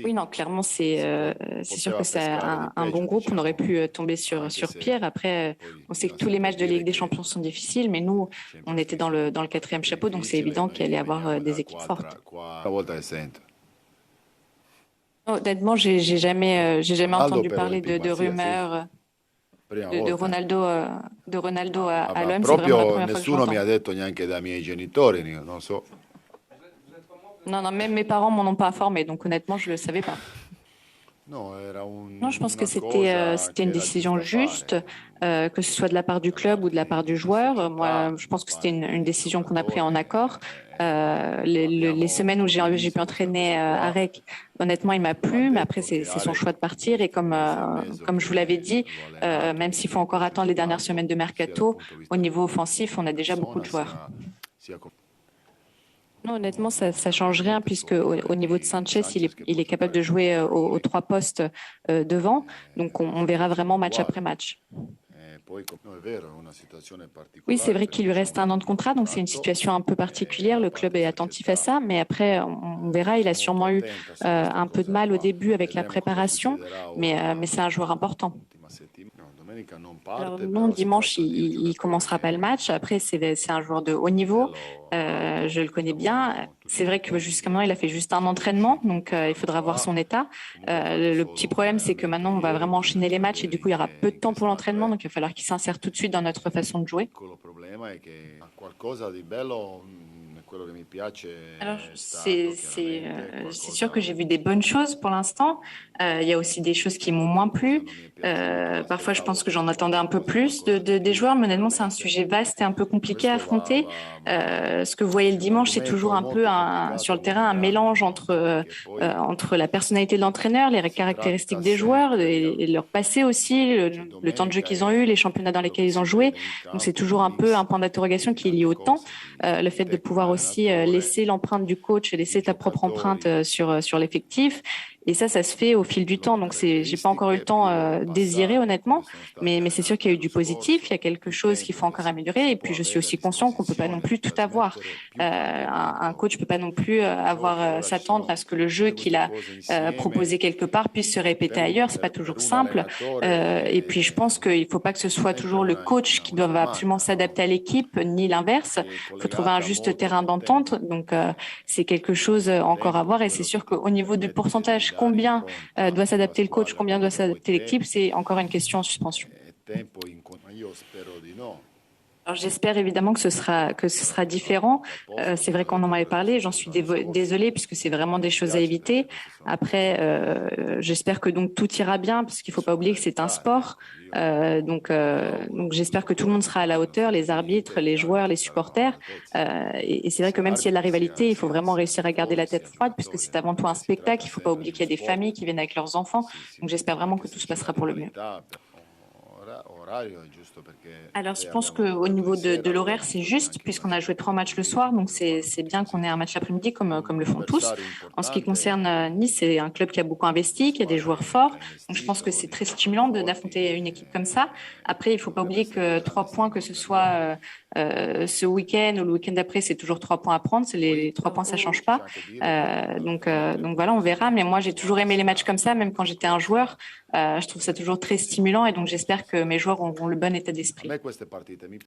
Oui, non, clairement, c'est sûr que c'est un bon groupe. On aurait pu tomber sur pire. Après, on sait que tous les matchs de Ligue des Champions sont difficiles, mais nous, on était dans le quatrième chapeau, donc c'est évident qu'il allait y avoir des équipes fortes. Honnêtement, j'ai jamais entendu parler de rumeurs de Ronaldo à l'OM. C'est vraiment la première fois que je Nessuno mi l'entends. ha detto neanche dai miei genitori, non so. Non, non, même mes parents m'en ont pas informé, donc honnêtement, je le savais pas. No, era Non, je pense que una c'était cosa c'était che une era décision giusta juste, fare. que ce soit de la part du club ou de la part du joueur. Moi, je pense que c'était une Il décision qu'on a prise giocatore, en accord. Les lo semaines où j'ai pu abbiamo questa entraîner cosa à qua. REC, honnêtement, il m'a Ha plu, mais après, detto c'est son chiaro choix de in partir. Et questo mese e mezzo comme je vous l'avais dit, che l'ho allenato, même che s'il mi faut è encore attendre les piaciuto dernières semaines tanto, de sia dal mercato, punto di au vista niveau di offensif, on a déjà beaucoup de persona, joueurs. sia come Non, honnêtement, ça change rien niente puisque solo au niveau de Sanchez, Sanchez che il può est capable giocare de come jouer vuole aux lui, trois postes devant. Donc, on verra vraiment match après uguale. match. Poi no, è vero, è una situazione Oui, c'est particolare vrai qu'il perché lui c'è reste un un an de anno di contrat, donc c'est une contratto, situation un peu particulière. a Le club parte est se attentif à accetterà. ça, mais après, on verra. Il a Sono molto sûrement eu attenta su questa un peu de cosa mal au qua. début avec la Vedremo cosa préparation, succederà mais ora c'est un joueur important. l'ultima settimana. No, domenica non Alors parte, non, però si dimanche, tratta di un il giocatore commencera pas le match. Après, c'est un joueur de haut niveau. bello alto, Je le connais bien. siamo tutti C'est vrai que contenti jusqu'à che maintenant, il a fait juste un sia entraînement, riuscito donc il l'anno faudra voir fa. son état. Comunque ha fatto Le petit solo problème, c'est que allenamento maintenant, on va ieri, vraiment quindi enchaîner les matchs et du coup, il y aura peu de in temps pour questa l'entraînement, tre. donc il va falloir qu'il s'insère tout de suite dans notre façon de Il jouer. piccolo problema è che ha qualcosa di bello, quello che mi Alors, piace è stato chiaramente c'est sûr que qualcosa j'ai vu des bonnes choses pour l'instant. Il y a aussi des choses qui m'ont moins qualcosa plu. non mi è piaciuto, Parfois, je pense m'aspettavo que j'en attendais un peu plus qualcosa di des più joueurs, mais honnêtement, c'est un chiaramente. sujet vaste et un peu compliqué à Questo affronter. Ce que vous voyez le dimanche, c'est toujours l'argomento è un peu molto sur complicato, le terrain un lunga, mélange perché poi entre la personnalité de l'entraîneur, les si caractéristiques tratta des joueurs sempre et leur passé aussi, c'è le temps de jeu domenica qu'ils ont eu, les e championnats dans quello lesquels che ils ont si joué. vede in Donc, c'est campo, un toujours un peu un mix point d'interrogation di qui est lié tante au temps. cose, Le di fait de tecnico pouvoir aussi allenatore, laisser l'empreinte du coach et di laisser ta propre empreinte giocatori, sur l'effectif. Et ça se fait au fil le du temps. loro Donc, j'ai pas encore eu le caratteristiche, temps il loro désiré, passato, come honnêtement. sono stati Mais c'est sûr qu'il allenati y a eu du l'anno positif. Il y a scorso, quelque il chose qu'il tempo faut che encore améliorer. si Et puis, può je suis avere a aussi conscient qu'on peut pas non disposizione, plus tout avoir. trasmettere più Un cambiamento. coach peut pas non plus Diciamo avoir che ora ci s'attendre à sono ce que le jeu tutte qu'il queste a cose insieme proposé quelque part puisse se répéter ailleurs. C'est pas per toujours un simple. Et puis, je allenatore pense qu'il faut pas que ce non soit sempre toujours le coach qui una doit absolument domanda, no? s'adapter à l'équipe, ni l'inverse. Che è Il faut trouver un collegata juste molto terrain col d'entente. tempo. Donc, c'est quelque chose Il encore à tempo è voir. Et c'est quello che sûr ti qu'au niveau du permette di pourcentage, dare combien impronta doit alla s'adapter le coach, squadra, combien doit quello che vuoi s'adapter te, l'équipe, c'est encore une question en suspension. tempo ma io spero di no. Alors j'espère évidemment que ce sera différent. Va a posto C'est come vrai ha qu'on en detto avait pure parlé. J'en Sanchez suis l'anno scorso. désolée puisque c'est Mi vraiment des choses à dispiace perché éviter. queste sono cose Après, che j'espère que donc tout ira bien parce qu'il faut pas bisogna oublier que c'est un evitare, sport. ecco. Io mi Donc auguro j'espère que tout le tutto monde che sera à la possano hauteur, les arbitres, les evitare joueurs, les saranno supporters. altezza. Et c'est vrai que Sia même s'il y a de la arbitri rivalité, il faut vraiment réussire à garder la tifosi, tête sia froide puisque giocatori, c'est avant tout un perché si spectacle. tratta Il faut pas sempre oublier di qu'il y a uno des sport familles qui viennent avec leurs enfants. Donc j'espère vraiment anche que tout se se c'è la passera pour le mieux. rivalità, orario è giusto perché Alors, je poi pense abbiamo qu'au giocato di niveau de sera, allora l'horaire, non c'est giochi juste, anche il puisqu'on a match joué 3 matchs le pomeriggio, soir, donc quindi lo fanno c'est tutti bien qu'on ait un così. match l'après-midi comme le Un font tous. avversario En ce qui importante, concerne Nice, c'est un club qui a beaucoup una investi, qui a des squadra joueurs forts, che ha donc je pense que investito, c'est di très giocatori stimulant forti, d'affronter une équipe comme ça. Après, il faut pas dovrebbe oublier essere un que grande 3 points, que stimolo ce per noi. soit ce week-end ou le week-end d'après, c'est toujours 3 points à prendre. Les 3 points, ça change C'è pas. anche dire che naturalmente Donc poi voilà, on questi verra. Mais moi, j'ai toujours individuali aimé si les matchs comme ça, adattano même anche quand a j'étais un joueur. cosa Je trouve ça toujours che très si può stimulant et donc fare, j'espère que mes joueurs auront le bon état A d'esprit. me queste partite mi